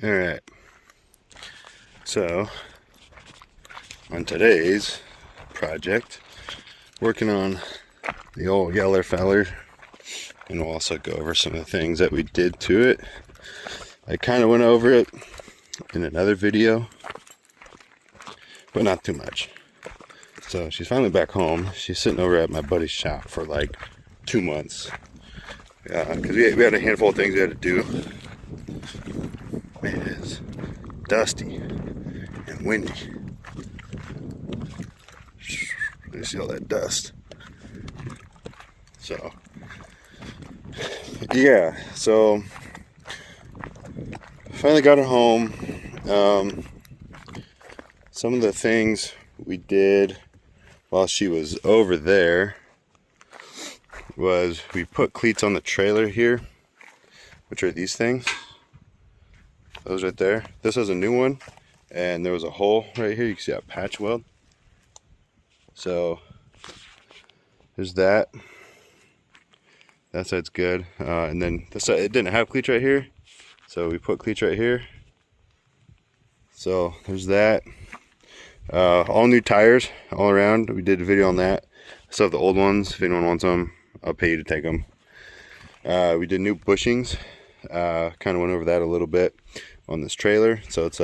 Alright, so on today's project, working on the old yeller feller, and we'll also go over some of the things that we did to it. I kind of went over it in another video, but not too much. So she's finally back home. She's sitting over at my buddy's shop for like 2 months. Because we had a handful of things we had to do. Man, it is dusty and windy. You see all that dust. So, yeah, so finally got her home. Some of the things we did while she was over there was we put cleats on the trailer here, which are these things. Those right there. This is a new one, and there was a hole right here. You can see that patch weld. So there's that. That side's good. And then this side, it didn't have cleats right here, so we put cleats right here. So there's that. All new tires all around. We did a video on that. I still have the old ones. If anyone wants them, I'll pay you to take them. We did new bushings. Kind of went over that a little bit on this trailer. So it's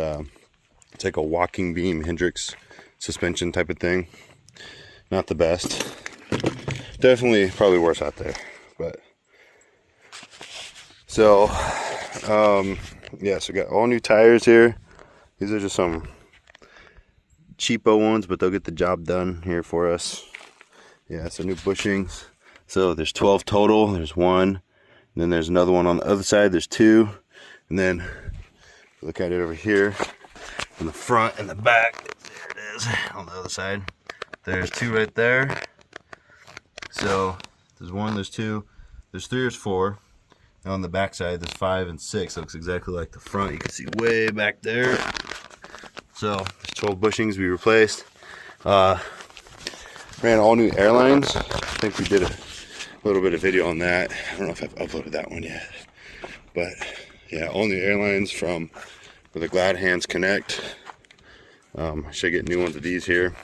like a walking beam Hendrix suspension type of thing. Not the best. Definitely probably worse out there. But so yeah, so we got all new tires here. These are just some cheapo ones, but they'll get the job done here for us. Yeah, so new bushings. So there's 12 total. There's one, and then there's another one on the other side. There's two, and then look at it over here in the front and the back. There it is on the other side. There's two right there. So there's one, there's two, there's three, there's four. And on the back side, there's 5 and 6. Looks exactly like the front. You can see way back there. So there's 12 bushings we replaced. Ran all new airlines. I think we did a little bit of video on that. I don't know if I've uploaded that one yet. But yeah, all new airlines from where the glad hands connect. I should get new ones of these here.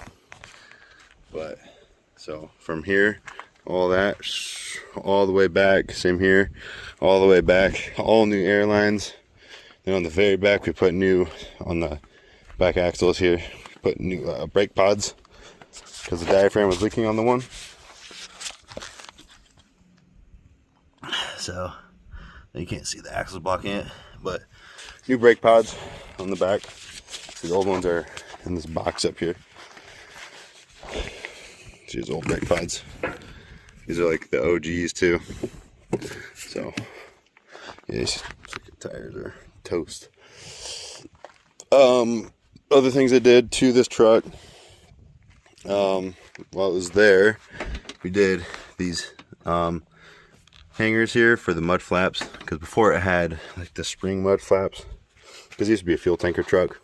But so from here, all that, all the way back, same here, all the way back, all new airlines. Then on the very back, we put new, on the back axles here, put new brake pods because the diaphragm was leaking on the one. So you can't see the axles blocking it, but new brake pods on the back. The old ones are in this box up here. These old brake pads. These are like the OGs too. So yeah, these tires are toast. Other things I did to this truck, while it was there, we did these hangers here for the mud flaps, because before it had like the spring mud flaps, because it used to be a fuel tanker truck.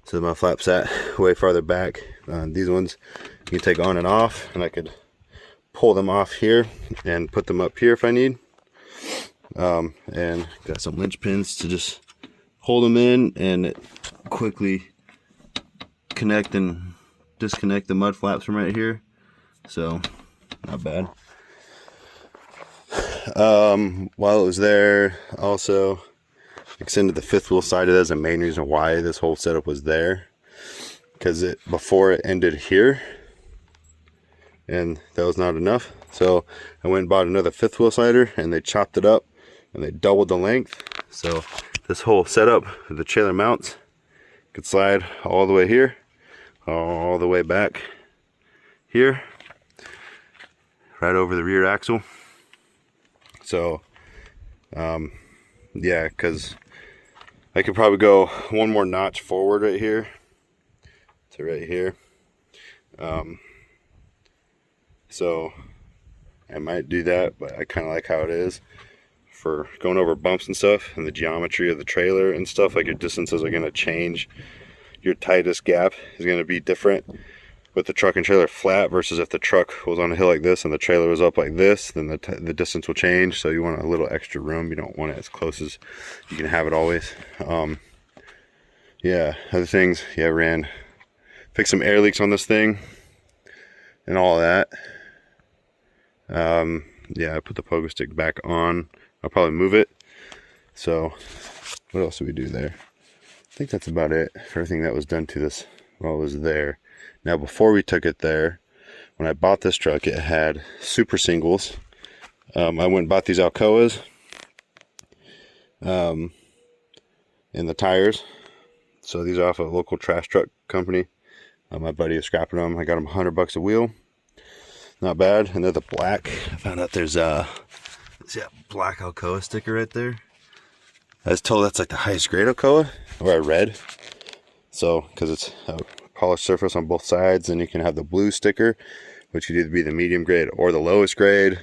So the mud flap sat way farther back. These ones you can take on and off, and I could pull them off here and put them up here if I need. And got some linch pins to just hold them in and quickly connect and disconnect the mud flaps from right here. So not bad. While it was there, also extended the fifth wheel side. That's a main reason why this whole setup was there, because before it ended here, and that was not enough. So I went and bought another fifth wheel slider, and they chopped it up and they doubled the length. So this whole setup, the trailer mounts, could slide all the way here, all the way back here, right over the rear axle. So yeah, because I could probably go one more notch forward right here to right here. So I might do that, but I kind of like how it is for going over bumps and stuff, and the geometry of the trailer and stuff. Like, your distances are going to change. Your tightest gap is going to be different with the truck and trailer flat versus if the truck was on a hill like this and the trailer was up like this, then the distance will change. So you want a little extra room. You don't want it as close as you can have it always. Yeah, other things, yeah, fixed some air leaks on this thing and all that. Yeah, I put the pogo stick back on. I'll probably move it. So what else did we do there? I think that's about it for everything that was done to this while it was there. Now, before we took it there, when I bought this truck, it had super singles. I went and bought these Alcoas in the tires. So these are off a local trash truck company. My buddy is scrapping them. I got them $100 a wheel. Not bad. And they're the black. I found out there's a black Alcoa sticker right there. I was told that's like the highest grade Alcoa, or I read. So, because it's a polished surface on both sides, and you can have the blue sticker, which could either be the medium grade or the lowest grade.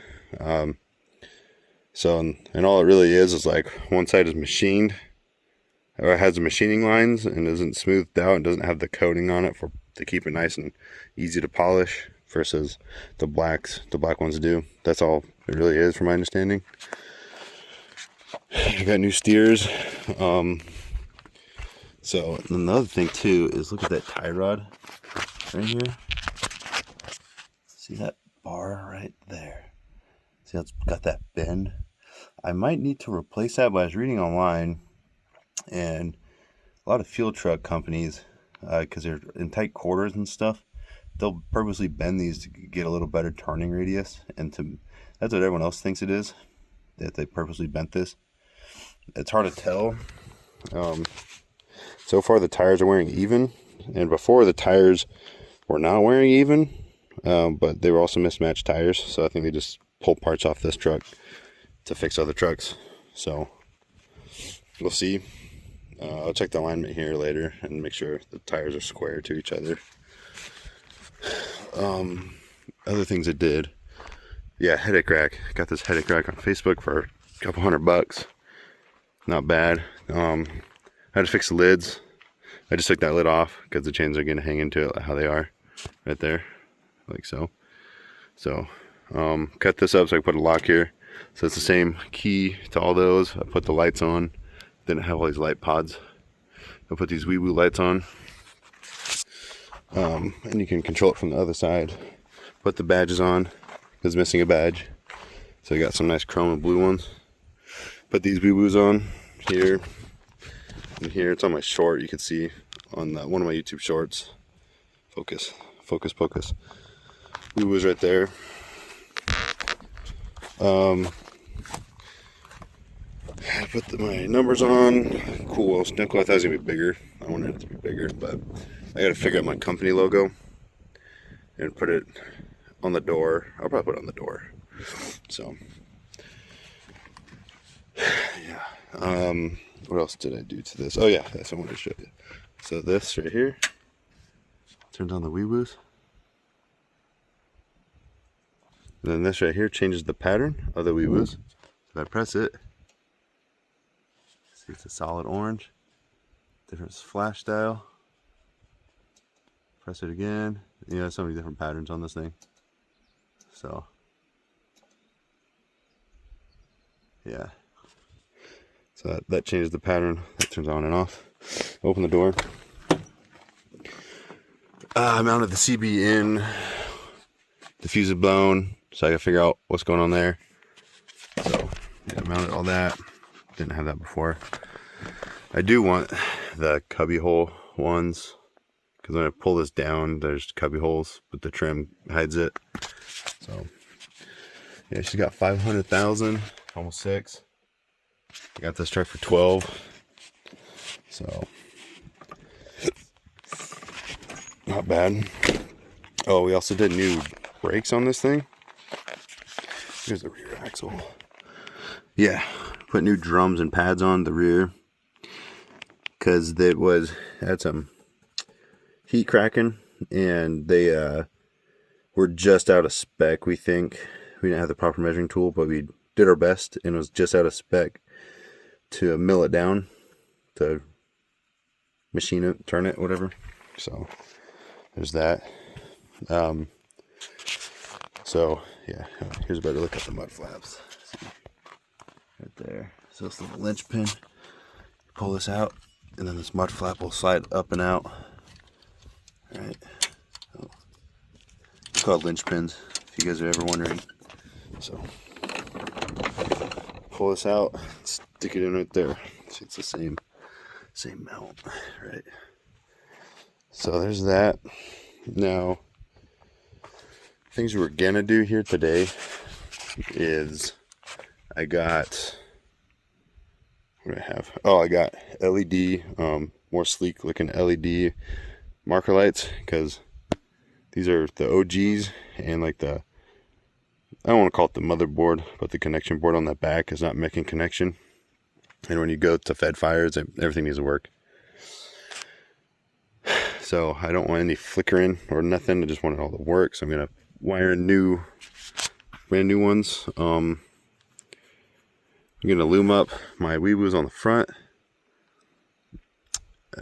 So, and all it really is like one side is machined, or it has the machining lines and isn't smoothed out and doesn't have the coating on it to keep it nice and easy to polish, versus the black ones do. That's all it really is, from my understanding. I got new steers. So another thing too is, look at that tie rod right here. See that bar right there? See how it's got that bend? I might need to replace that, but I was reading online, and a lot of fuel truck companies, because they're in tight quarters and stuff, they'll purposely bend these to get a little better turning radius, and that's what everyone else thinks it is, that they purposely bent this. It's hard to tell. So far the tires are wearing even, and before the tires were not wearing even, but they were also mismatched tires. So I think they just pulled parts off this truck to fix other trucks. So we'll see. I'll check the alignment here later and make sure the tires are square to each other. Other things I did, yeah, headache rack. I got this headache rack on Facebook for a couple $100. Not bad. I had to fix the lids. I just took that lid off because the chains are going to hang into it how they are right there, like so. So cut this up so I put a lock here. So it's the same key to all those. I put the lights on. Didn't have all these light pods. I put these wee woo lights on. And you can control it from the other side. Put the badges on. It's missing a badge. So I got some nice chrome and blue ones. Put these wee woos on here and here. It's on my short. You can see on one of my YouTube shorts. Focus. Wee woos right there. I put my numbers on. Cool. I thought it was gonna be bigger. I wanted it to be bigger, but I gotta figure out my company logo and put it on the door. I'll probably put it on the door. So yeah. What else did I do to this? Oh yeah, that's what I wanted to show you. So this right here turns on the wee woos. And then this right here changes the pattern of the wee woos. If I press it, see, it's a solid orange. Different flash style. Press it again. You know, so many different patterns on this thing. So yeah. So that changes the pattern. That turns on and off. Open the door. I mounted the CB in. The fuse is blown, so I gotta figure out what's going on there. So yeah, I mounted all that. Didn't have that before. I do want the cubby hole ones, because when I pull this down, there's cubby holes, but the trim hides it. So yeah, she's got 500,000, almost 6. I got this truck for 12. So not bad. Oh, we also did new brakes on this thing. Here's the rear axle. Yeah, put new drums and pads on the rear, because it had some heat cracking, and they were just out of spec. We think we didn't have the proper measuring tool, but we did our best, and it was just out of spec to mill it down, to machine it, turn it, whatever. So there's that. So yeah, here's a better look at the mud flaps. See, right there. So this little linchpin, pull this out, and then this mud flap will slide up and out. All right. So, it's called linchpins, if you guys are ever wondering. So pull this out, stick it in right there. See, it's the same mount, right? So there's that. Now, things we're gonna do here today is I got, what do I have? Oh, I got LED, more sleek looking LED marker lights, because these are the OGs, and like I don't want to call it the motherboard, but the connection board on the back is not making connection. And when you go to fed fires, everything needs to work. So I don't want any flickering or nothing. I just want it all to work. So I'm gonna wire in brand new ones. I'm gonna loom up my weewoos on the front.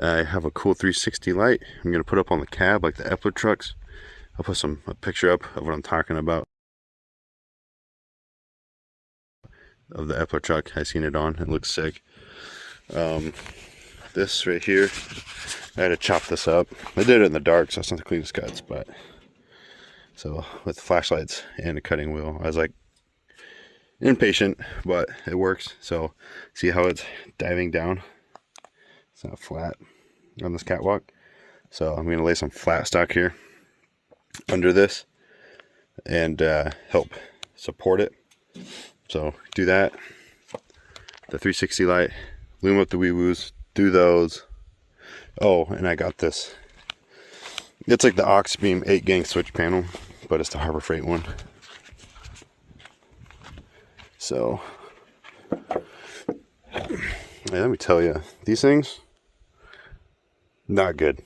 I have a cool 360 light I'm gonna put up on the cab like the Epler trucks. I'll put a picture up of what I'm talking about. Of the Epler truck, I seen it on. It looks sick. This right here, I had to chop this up. I did it in the dark, so it's not the cleanest cuts, but so with flashlights and a cutting wheel, I was like impatient, but it works. So see how it's diving down? It's not flat on this catwalk. So I'm gonna lay some flat stock here under this and help support it. So do that. The 360 light, loom up the weewoos, do those. Oh, and I got this. It's like the Oxbeam 8-gang switch panel, but it's the Harbor Freight one. So, let me tell you, these things, not good.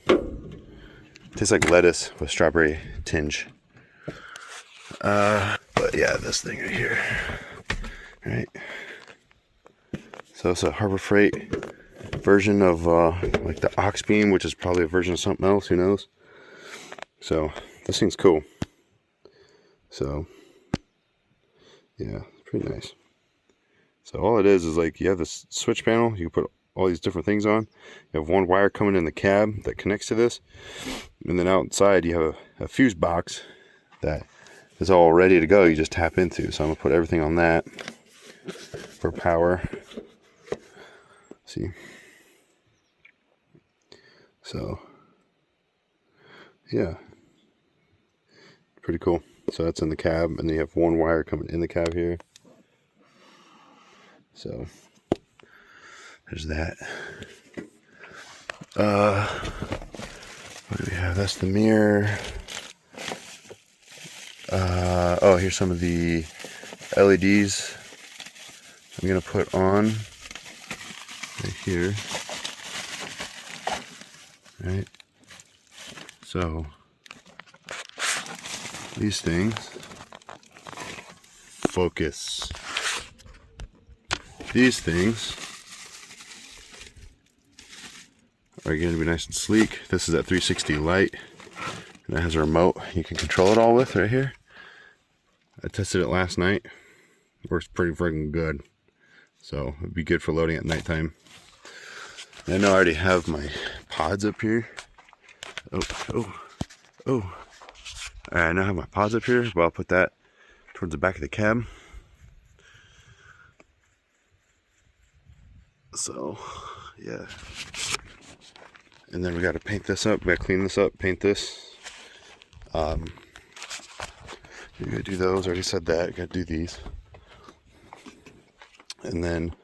Tastes like lettuce with strawberry tinge. But yeah, this thing right here, right? So it's a Harbor Freight version of like the Oxbeam, which is probably a version of something else, who knows. So this thing's cool. So yeah, it's pretty nice. So all it is like you have this switch panel, you can put all these different things on. You have one wire coming in the cab that connects to this, and then outside you have a fuse box that is all ready to go. You just tap into. So I'm gonna put everything on that for power. See, so yeah, pretty cool. So that's in the cab, and then you have one wire coming in the cab here. So there's that. What do we have? That's the mirror. Oh, here's some of the LEDs I'm gonna put on right here. Right. So these things focus. These things are going to be nice and sleek. This is that 360 light, and it has a remote you can control it all with right here. I tested it last night. It works pretty freaking good. So it'd be good for loading at nighttime. And I know I already have my pods up here. Oh. Alright, I now have my pods up here, but I'll put that towards the back of the cab. So, yeah. And then we got to paint this up. We got to clean this up, paint this. You got to do those. I already said that. Got to do these. And then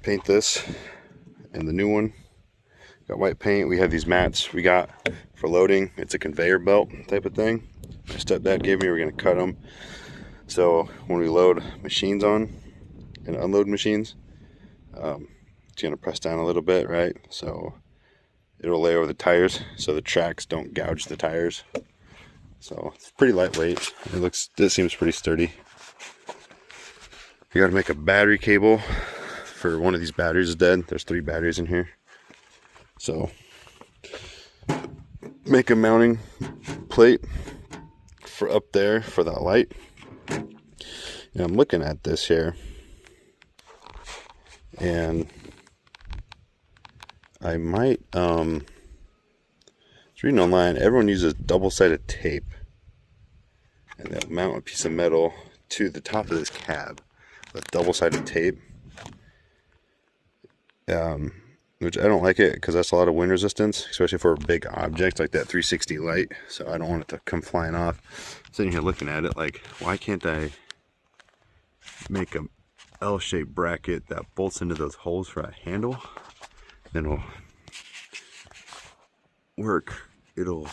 paint this and the new one. Got white paint. We have these mats we got for loading. It's a conveyor belt type of thing. My stepdad gave me. We're going to cut them. So when we load machines on and unload machines, it's going to press down a little bit, right? So it'll lay over the tires so the tracks don't gouge the tires. So it's pretty lightweight. This seems pretty sturdy. You got to make a battery cable for one of these batteries is dead. There's 3 batteries in here. So make a mounting plate for up there for that light. And I'm looking at this here, and I might I was reading online, everyone uses double-sided tape, and they'll mount a piece of metal to the top of this cab with double-sided tape. Which I don't like it because that's a lot of wind resistance, especially for a big object like that 360 light. So I don't want it to come flying off. I'm sitting here looking at it like, why can't I make a L-shaped bracket that bolts into those holes for a handle? Then it'll work. It'll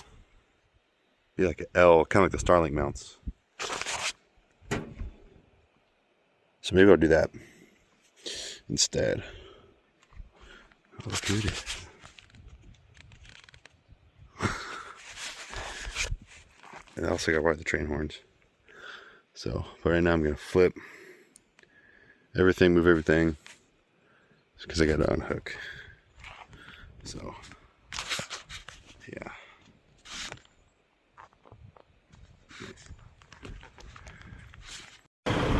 be like an L, kind of like the Starlink mounts. So maybe I'll do that instead. Oh, look at it. And I also got to wire the train horns. So, but right now I'm going to flip everything, move everything, because I got to unhook. So, yeah.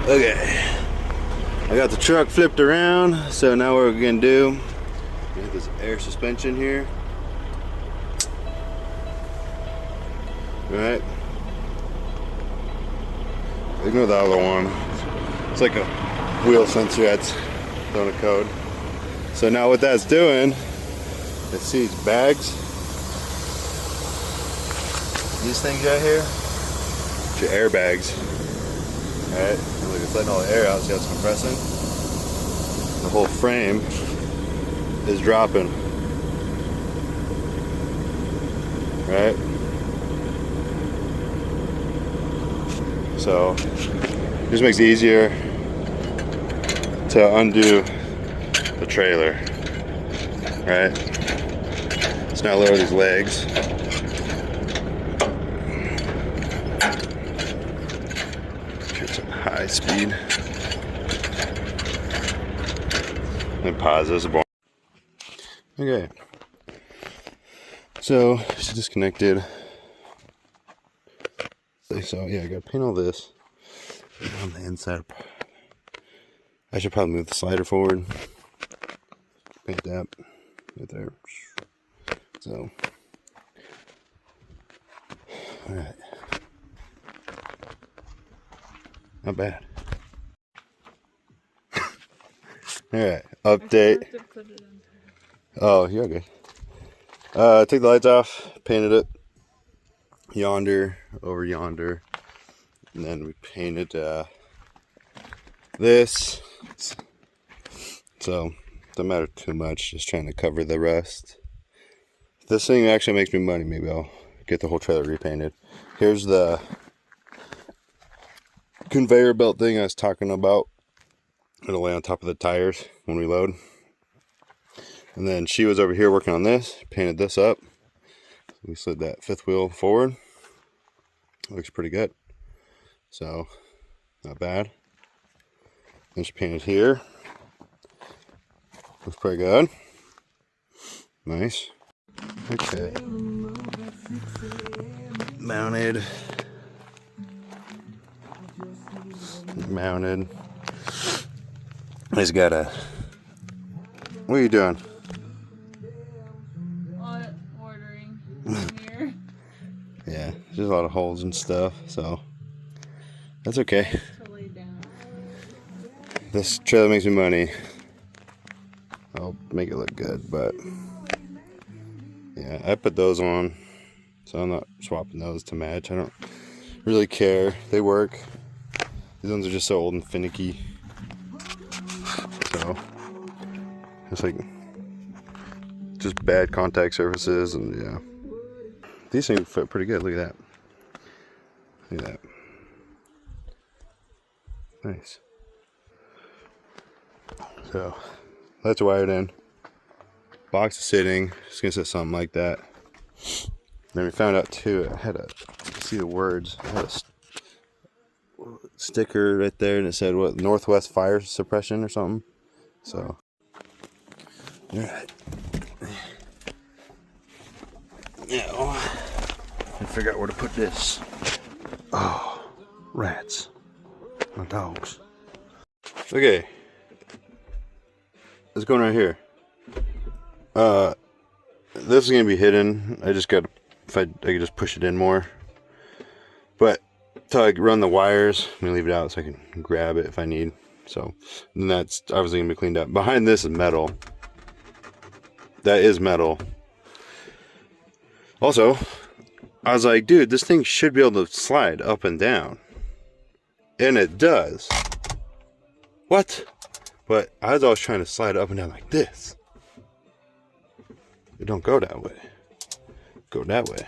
Okay. I got the truck flipped around, so now what we're going to do, we have this air suspension here. Right? Ignore the other one. It's like a wheel sensor that's throwing a code. So now what that's doing, it's these bags. These things right here, it's your air bags. Alright? And look, it's letting all the air out, see how it's compressing? The whole frame is dropping. Right? So it just makes it easier to undo the trailer. Right? Let's now lower these legs. It's at high speed. And pause this. Okay. So it's disconnected. So yeah, I gotta paint all this on the inside. I should probably move the slider forward. Paint that right there. So, all right, not bad. All right, update. Oh, you're okay. Took the lights off, painted it. Yonder over yonder, and then we painted this, so don't matter too much, just trying to cover the rust. If this thing actually makes me money, maybe I'll get the whole trailer repainted. Here's the conveyor belt thing I was talking about. It'll lay on top of the tires when we load. And then she was over here working on this, painted this up. We slid that fifth wheel forward. Looks pretty good. So, not bad. Then she painted here. Looks pretty good. Nice. Okay. Mounted. Mounted. I just gotta. What are you doing? Ordering. Here. Yeah, there's a lot of holes and stuff, so that's okay. To lay down. This trailer makes me money. I'll make it look good, but yeah, I put those on, so I'm not swapping those to match. I don't really care. They work. These ones are just so old and finicky. So it's like just bad contact surfaces, and yeah. These things fit pretty good. Look at that. Look at that. Nice. So that's wired in. Box is sitting. Just gonna sit something like that. Then we found out too, I had to see the words. I had a sticker right there, and it said what, Northwest Fire Suppression or something. So, all right. Now figure out where to put this. Oh, rats. My dogs. Okay. It's going right here. This is gonna be hidden. I just got, if I could just push it in more. But until I run the wires, I'm gonna leave it out so I can grab it if I need. So, and that's obviously gonna be cleaned up. Behind this is metal. That is metal. Also, I was like, dude, this thing should be able to slide up and down. And it does. What? But I was always trying to slide up and down like this. It don't go that way. Go that way.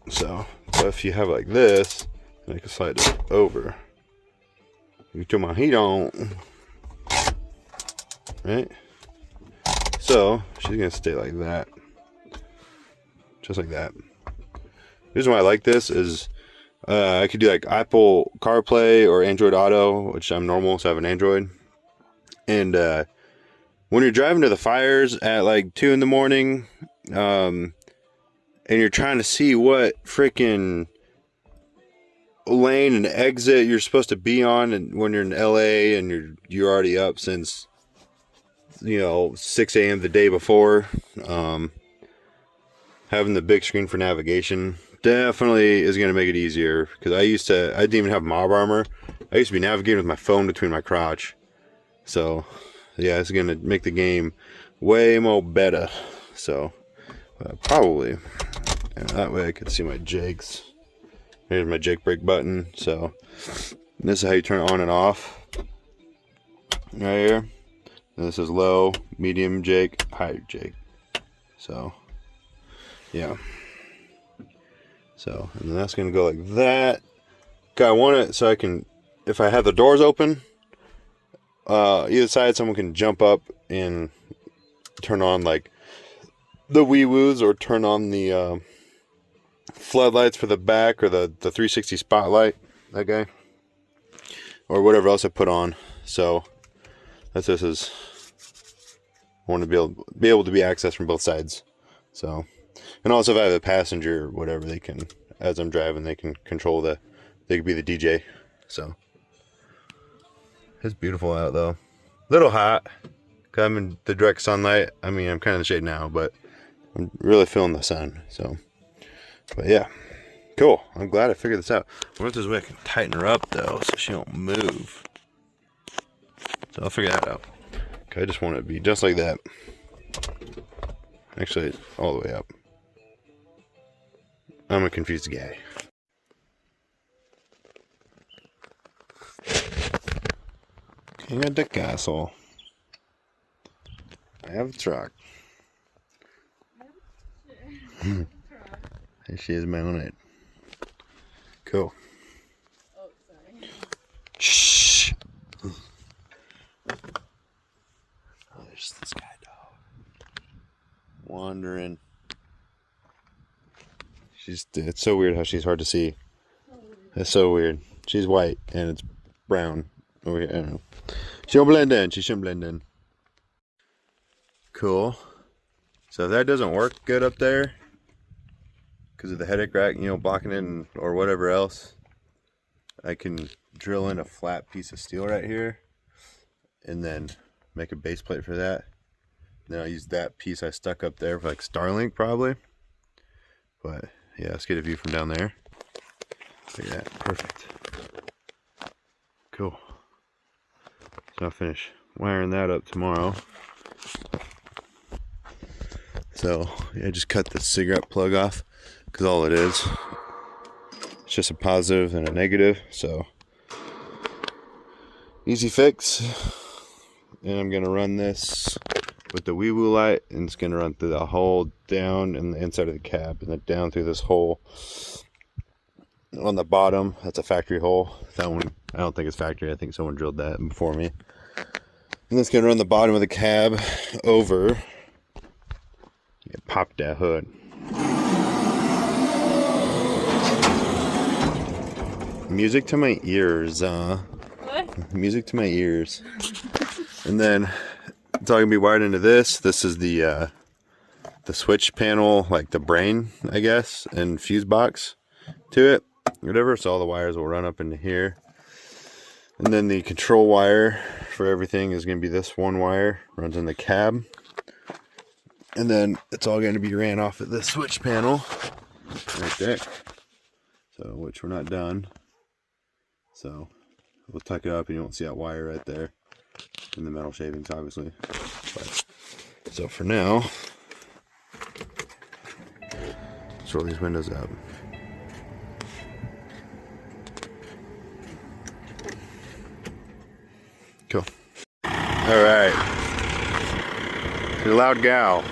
So, but if you have it like this, then I can slide it over. You turn my heat on. Right? So, she's gonna stay like that. Just like that. The reason why I like this is I could do like Apple CarPlay or Android Auto, which I'm normal, so I have an Android. And when you're driving to the fires at like 2 in the morning, and you're trying to see what freaking lane and exit you're supposed to be on, and when you're in LA and you're already up since 6 a.m. the day before, having the big screen for navigation definitely is going to make it easier, because I didn't even have mob armor. I used to be navigating with my phone between my crotch. So yeah, it's going to make the game way more better. So probably, and that way I could see my jakes. Here's my jake brake button. So this is how you turn it on and off right here. And this is low, medium jake, high jake. So yeah. So, and then that's going to go like that. Okay, I want it so I can, if I have the doors open, either side, someone can jump up and turn on like the wee woos, or turn on the floodlights for the back, or the 360 spotlight, that guy, or whatever else I put on. So that's this is. I want to be able to be accessed from both sides. So, and also if I have a passenger or whatever, they can, as I'm driving, they can control they could be the DJ. So it's beautiful out though. Little hot, 'cause I'm in the direct sunlight. I mean, I'm kind of in the shade now, but I'm really feeling the sun. So, but yeah, cool. I'm glad I figured this out. I wonder if there's a way I can tighten her up though, so she don't move. So I'll figure that out. Okay, I just want it to be just like that. Actually, all the way up. I'm a confused guy. King of the castle. I have a truck. Here she is mounted it. Cool. Oh, sorry. Shh. Oh, there's this guy dog. Wandering. It's so weird how she's hard to see. It's so weird. She's white and it's brown over here. I don't know. She don't blend in. She shouldn't blend in. Cool. So if that doesn't work good up there, because of the headache rack, blocking it, or whatever else, I can drill in a flat piece of steel right here and then make a base plate for that. Then I'll use that piece I stuck up there for like Starlink probably. But yeah, let's get a view from down there. Look at that, perfect. Cool. So I'll finish wiring that up tomorrow. So yeah, just cut the cigarette plug off, because all it is, it's just a positive and a negative. So easy fix. And I'm gonna run this with the wee woo light, and it's gonna run through the hole down in the inside of the cab, and then down through this hole on the bottom. That's a factory hole. That one, I don't think it's factory. I think someone drilled that before me. And that's gonna run the bottom of the cab over. Yeah, pop that hood. Music to my ears. What? Music to my ears. And then it's all gonna be wired into this. This is the the switch panel, like the brain, I guess, and fuse box to it, whatever. So all the wires will run up into here. And then the control wire for everything is going to be this one wire, runs in the cab. And then it's all going to be ran off of the switch panel right there. So, which we're not done. So, we'll tuck it up and you won't see that wire right there. And the metal shavings, obviously. But, so for now, let's roll these windows up. Cool. Alright. You're a loud gal.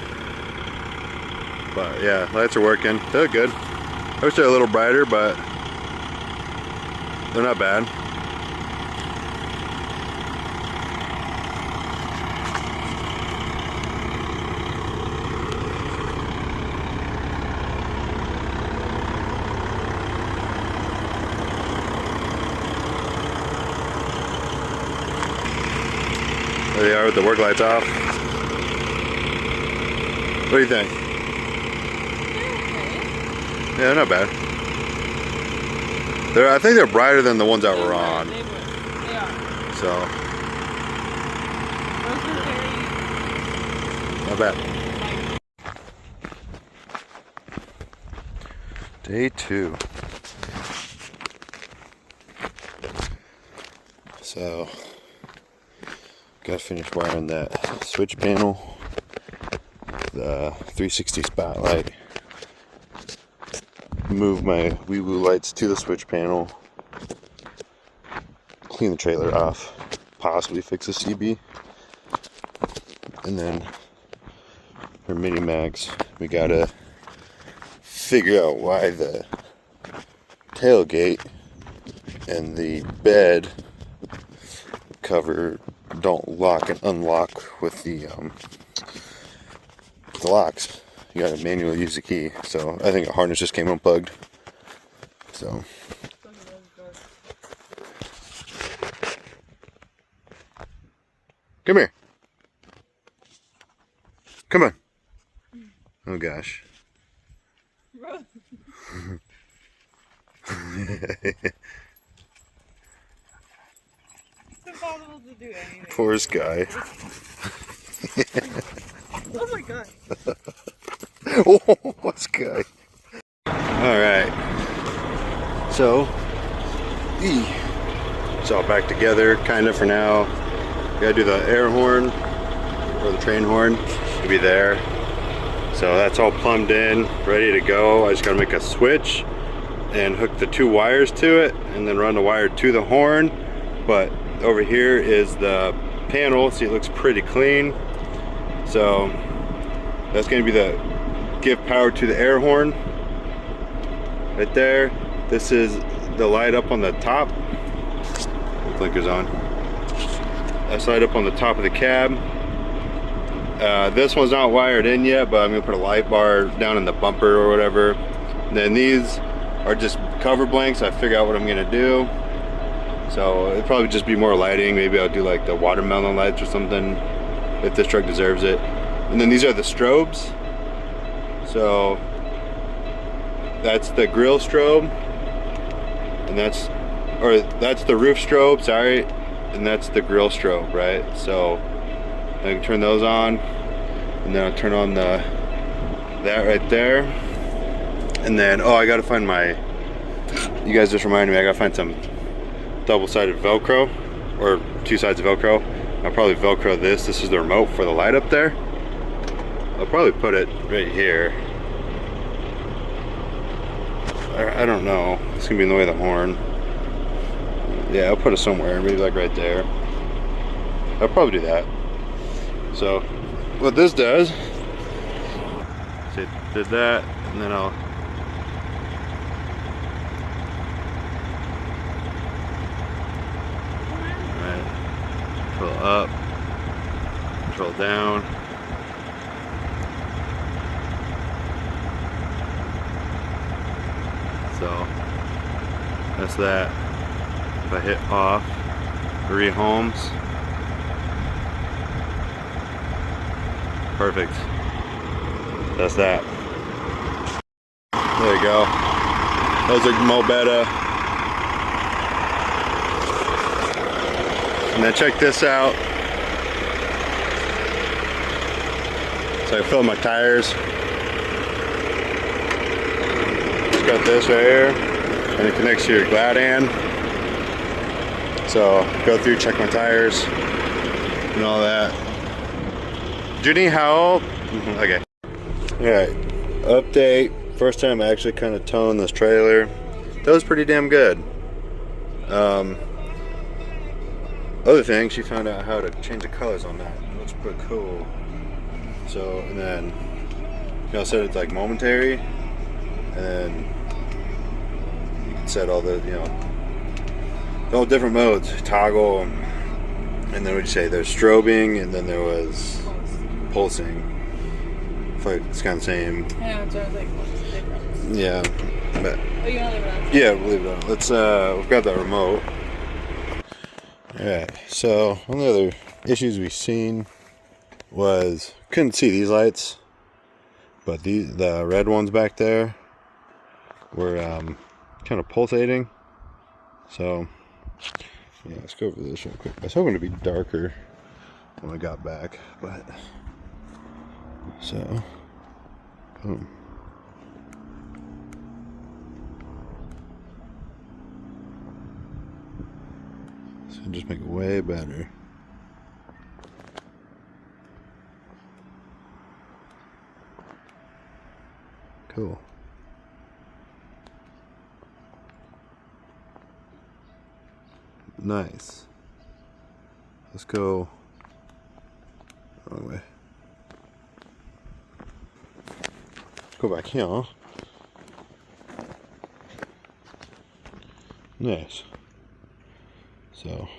But yeah, lights are working. They look good. I wish they were a little brighter, but they're not bad. There they are with the work lights off. What do you think? Yeah, they're not bad. I think they're brighter than the ones that were on. They are. So, Those are very not bad. Day 2. So, gotta finish wiring that switch panel, the 360 spotlight, move my wee woo lights to the switch panel, clean the trailer off, possibly fix the CB, and then for mini mags, we gotta figure out why the tailgate and the bed cover don't lock and unlock with the locks. You gotta manually use the key. So I think a harness just came unplugged. So come here. Come on. Oh gosh. It's impossible to do anything. Poor guy. Oh my god. Oh, this guy. Alright. So, it's all back together, kind of for now. Gotta do the air horn, or the train horn, to be there. So that's all plumbed in, ready to go. I just gotta make a switch and hook the 2 wires to it, and then run the wire to the horn. But over here is the panel, see it looks pretty clean. So that's gonna be the give power to the air horn right there. This is the light up on the top. The blinker's on. That's light up on the top of the cab. This one's not wired in yet, but I'm gonna put a light bar down in the bumper or whatever. And then these are just cover blanks. I figure out what I'm gonna do. So it'll probably just be more lighting. Maybe I'll do like the watermelon lights or something if this truck deserves it. And then these are the strobes. So that's the grill strobe, and that's the roof strobe, sorry, and that's the grill strobe, right? So I can turn those on, and then I'll turn on that right there. And then, oh, I gotta find you guys just reminded me, I gotta find some double-sided Velcro, or 2 sides of Velcro. I'll probably Velcro this. This is the remote for the light up there. I'll probably put it right here. I don't know. It's gonna be in the way of the horn. Yeah, I'll put it somewhere, maybe like right there. I'll probably do that. So, what this does, it did that, and then I'll control up, control down. So that's that. If I hit off, rehomes. Perfect. That's that. There you go. Those are Mobetta. And then check this out. So I fill my tires. Just got this right here, and it connects to your Gladan. So go through, check my tires, and all that. Judy, how? Okay. Alright, update. First time I actually kind of toned this trailer. That was pretty damn good. Other thing, she found out how to change the colors on that. It looks pretty cool. So, and then, you know, set it's like momentary, and then you can set all the, you know, all different modes, toggle, and then what'd you say? There's strobing, and then there was pulsing. I feel like it's kind of the same. Yeah, so I was like, what's the difference? Yeah, but Oh, you want to leave it on? yeah, we'll leave it on. Let's we've got that remote. Alright, so one of the other issues we've seen was couldn't see these lights, but the red ones back there were kind of pulsating. So yeah, let's go over this real quick. I was hoping to be darker when I got back, but so boom. So just make it way better. Cool. Nice. Let's go. Wrong way. Let's go back here. Nice. So,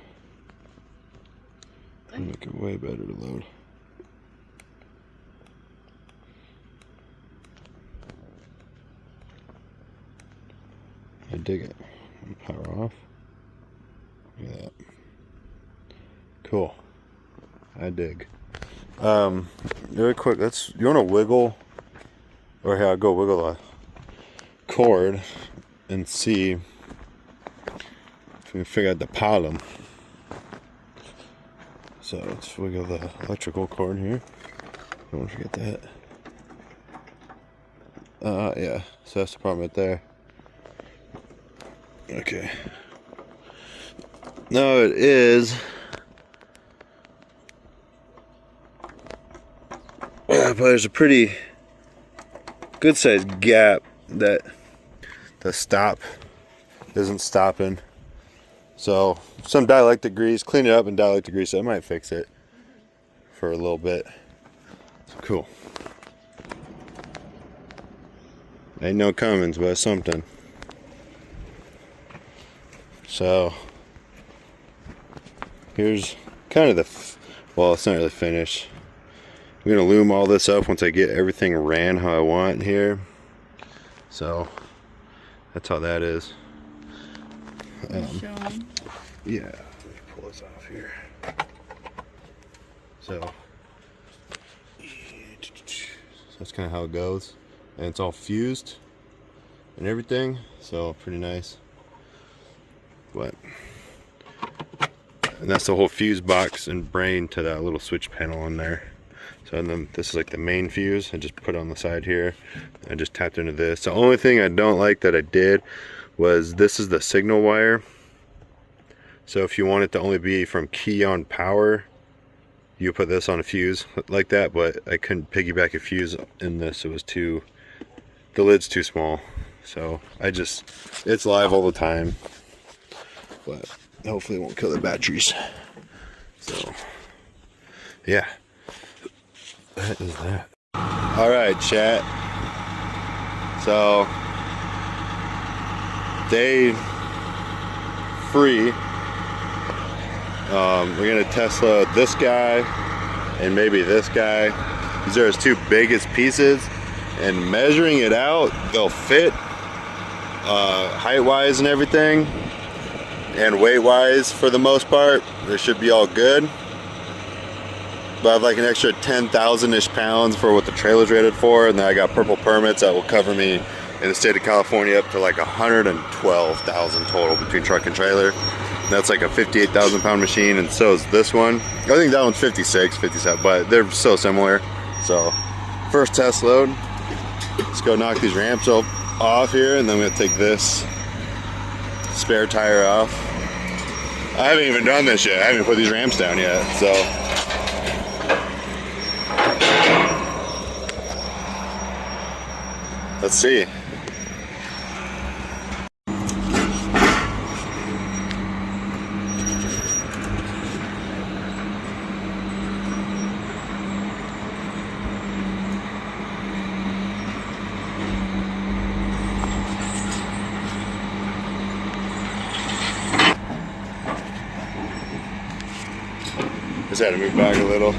make it way better to load. I dig it. Power off. Look at that. Cool. I dig. Really quick, you want to wiggle, or here, I'll go wiggle the cord and see if we can figure out the problem. So let's wiggle the electrical cord here. Don't want to forget that. Yeah, so that's the problem right there. Okay. No, it is. But there's a pretty good sized gap that the stop isn't stopping. So some dielectric grease, clean it up in dielectric grease. I might fix it for a little bit. So cool. Ain't no Cummins, but it's something. So here's kind of the, well, it's not really finished. I'm gonna loom all this up once I get everything ran how I want here. So that's how that is. Yeah, let me pull this off here. So that's kind of how it goes, and it's all fused and everything, so pretty nice. But and that's the whole fuse box and brain to that little switch panel on there. So then this is like the main fuse. I just put it on the side here. I just tapped into this. The only thing I don't like that I did was this is the signal wire. So if you want it to only be from key on power, you put this on a fuse like that, but I couldn't piggyback a fuse in this. It was too, the lid's too small. So it's live all the time, but hopefully it won't kill the batteries. So yeah, that is that. All right, chat. So day free. We're gonna test load this guy and maybe this guy. These are his two biggest pieces, and measuring it out, they'll fit height wise and everything, and weight wise for the most part. They should be all good. But I have like an extra 10,000-ish pounds for what the trailer's rated for, and then I got purple permits that will cover me in the state of California up to like 112,000 total between truck and trailer. And that's like a 58,000 pound machine, and so is this one. I think that one's 56, 57, but they're so similar. So first test load. Let's go knock these ramps off here, and then I'm gonna take this spare tire off. I haven't even done this yet. I haven't put these ramps down yet, so. Let's see. Just had to move back a little.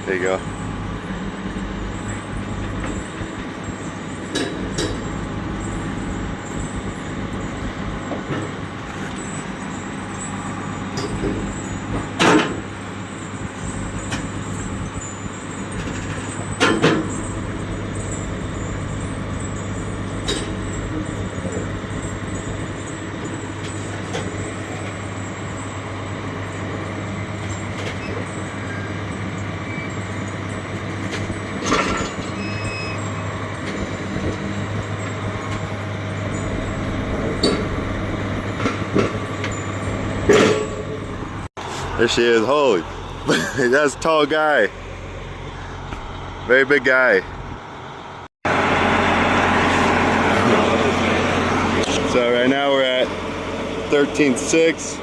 There you go. There she is. Holy, that's a tall guy. Very big guy. So right now we're at 13.6.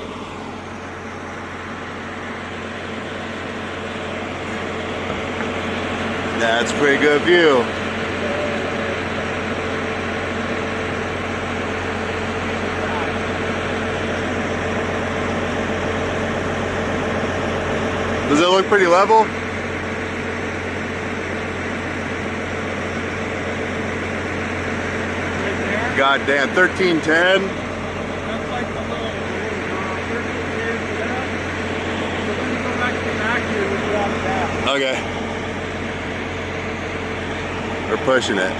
That's a pretty good view. Does it look pretty level? God damn, 1310. That's like the little 1310, yeah. So then you go back to the vacuum and drop that. Okay. We're pushing it.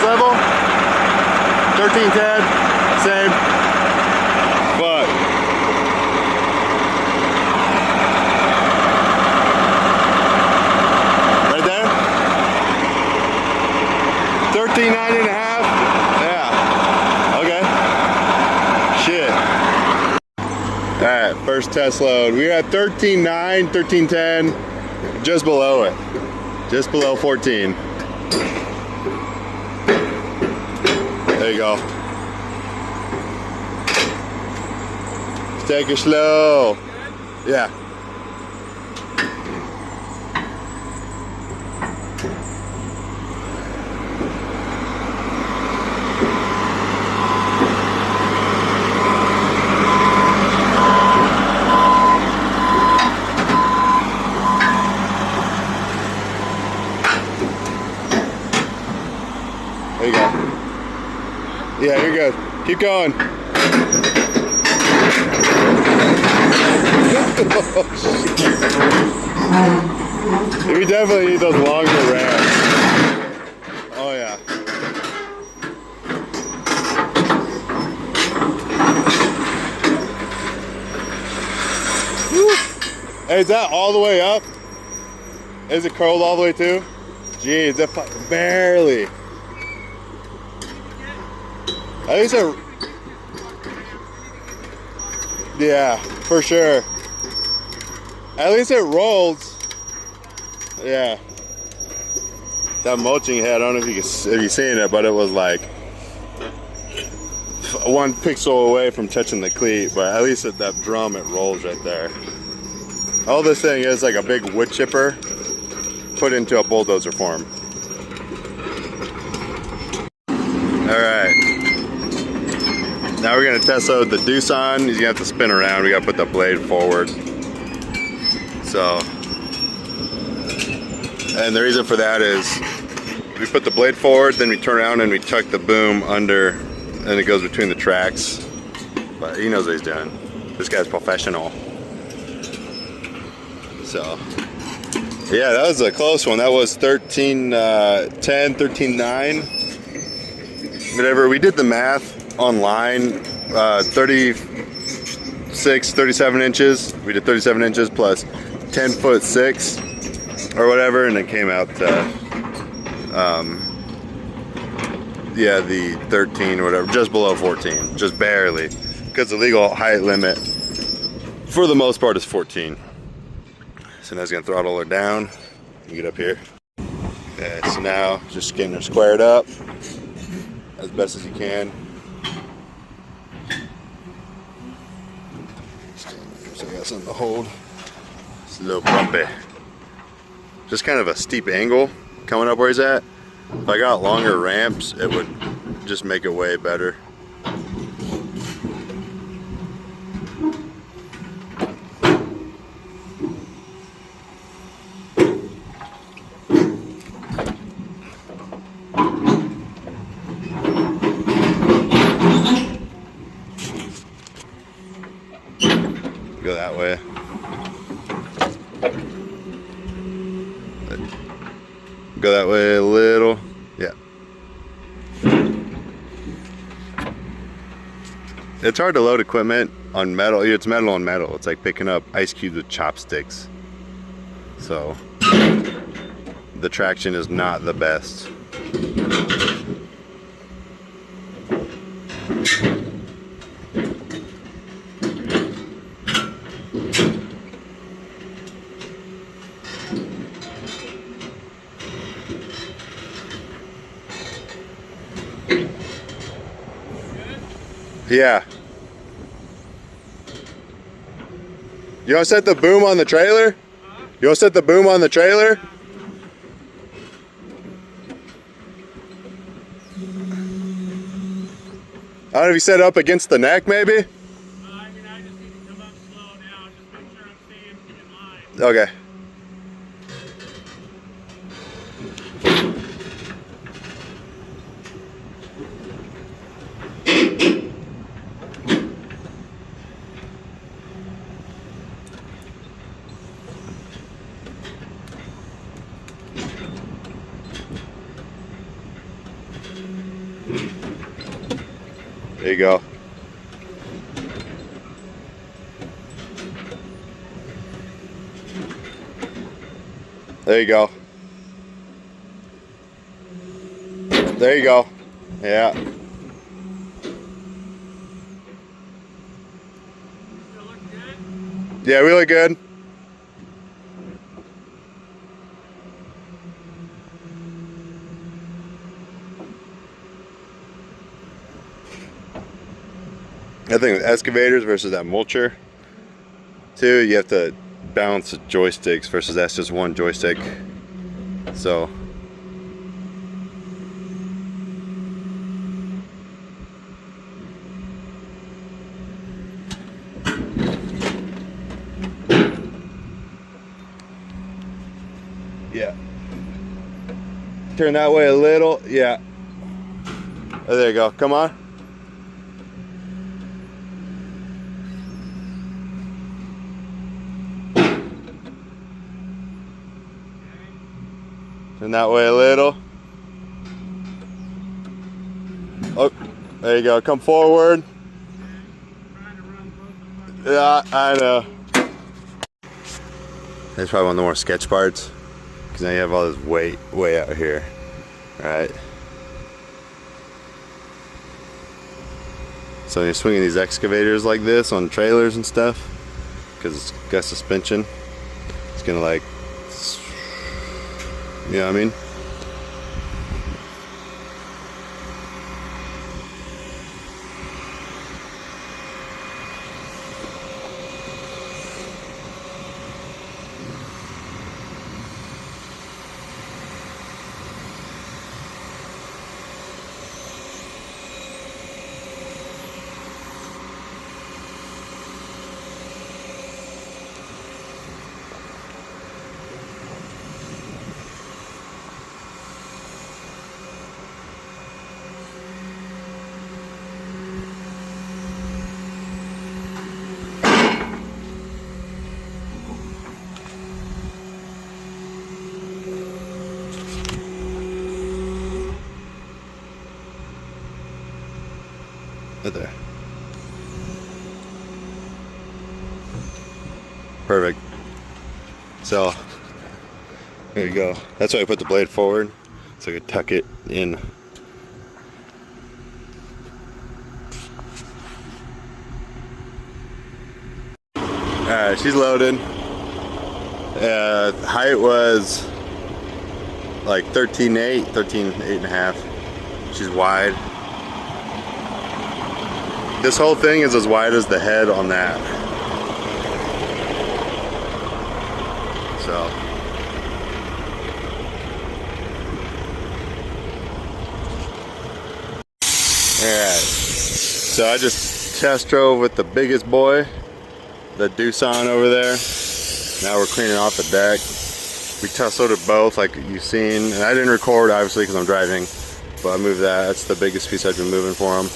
Level 1310, same. Fuck. Right there? 13.9 and a half. Yeah. Okay. Shit. Alright, first test load. We're at 13.9, 13.10, just below it. Just below 14. There you go. Just take it slow. Yeah. There you go. Yeah, you're good. Keep going. Oh, shit. We definitely need those longer ramps. Oh yeah. Woo. Hey, is that all the way up? Is it curled all the way too? Jeez, that barely. At least it, yeah, for sure. At least it rolls. Yeah. That mulching head, I don't know if you've seen it, but it was like 1 pixel away from touching the cleat, but at least at that drum it rolls right there. All this thing is like a big wood chipper put into a bulldozer form. Alright. Now we're gonna test out the Doosan. He's gonna have to spin around. We gotta put the blade forward. So, and the reason for that is we put the blade forward, then we turn around and we tuck the boom under, and it goes between the tracks. But he knows what he's doing. This guy's professional. So, yeah, that was a close one. That was 13.10, 13.9. Whatever. We did the math online. 36, 37 inches. We did 37 inches plus 10'6" or whatever, and it came out to yeah, the 13 or whatever, just below 14, just barely, because the legal height limit for the most part is 14. So now it's gonna throttle her down and get up here. Okay, so now just getting her squared up as best as you can. So I got something to hold. It's a little bumpy. Just kind of a steep angle coming up where he's at. If I got longer ramps, it would just make it way better. Go that way. Go that way a little. Yeah. It's hard to load equipment on metal. It's metal on metal. It's like picking up ice cubes with chopsticks. So the traction is not the best. Yeah. You want to set the boom on the trailer? You want to set the boom on the trailer? I don't know if you set it up against the neck, maybe? I mean, I just need to come up slow now. Just make sure I'm staying in line. Okay. There you go. There you go. There you go. Yeah. Still look good? Yeah, we look good. I think with excavators versus that mulcher, too, you have to balance the joysticks versus that's just one joystick. So yeah. Turn that way a little. Yeah. Oh, there you go. Come on. Turn that way a little. Oh, there you go. Come forward. Trying to run both of them. Yeah, I know. That's probably one of the more sketch parts, because now you have all this weight way out here, right? So you're swinging these excavators like this on trailers and stuff, because it's got suspension. It's gonna like, you know what I mean? Right there. Perfect. So there you go. That's why I put the blade forward, so I could tuck it in. Alright, she's loaded. Height was like 13.8, 13.8.5. She's wide. This whole thing is as wide as the head on that. So. Alright. So I just test drove with the biggest boy, the Doosan over there. Now we're cleaning off the deck. We test loaded both like you've seen. And I didn't record obviously because I'm driving, but I moved that. That's the biggest piece I've been moving for him.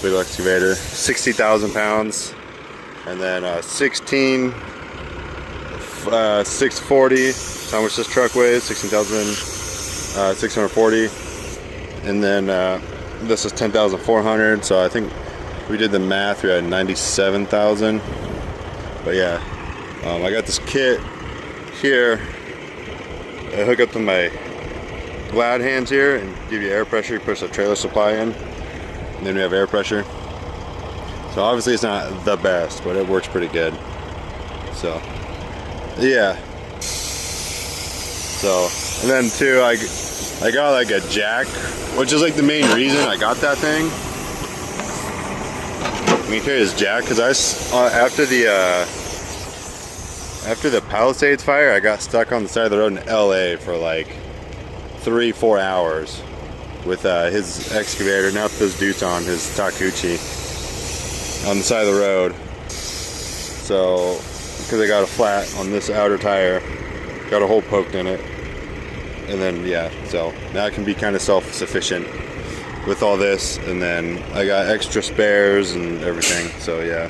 Big excavator, 60,000 pounds, and then 640. That's how much this truck weighs, 16,640, and then this is 10,400. So I think we did the math. We had 97,000. But yeah, I got this kit here. I hook up to my glad hands here and give you air pressure. You push the trailer supply in. And then we have air pressure. So obviously it's not the best, but it works pretty good. So yeah. So, and then too, I got like a jack, which is like the main reason I got that thing. Let me carry this jack because after the Palisades fire, I got stuck on the side of the road in LA for like 3-4 hours. With his excavator, not this Doosan, his Takuchi, on the side of the road. So, because I got a flat on this outer tire, got a hole poked in it, and then yeah, so now I can be kind of self-sufficient with all this, and then I got extra spares and everything. So yeah.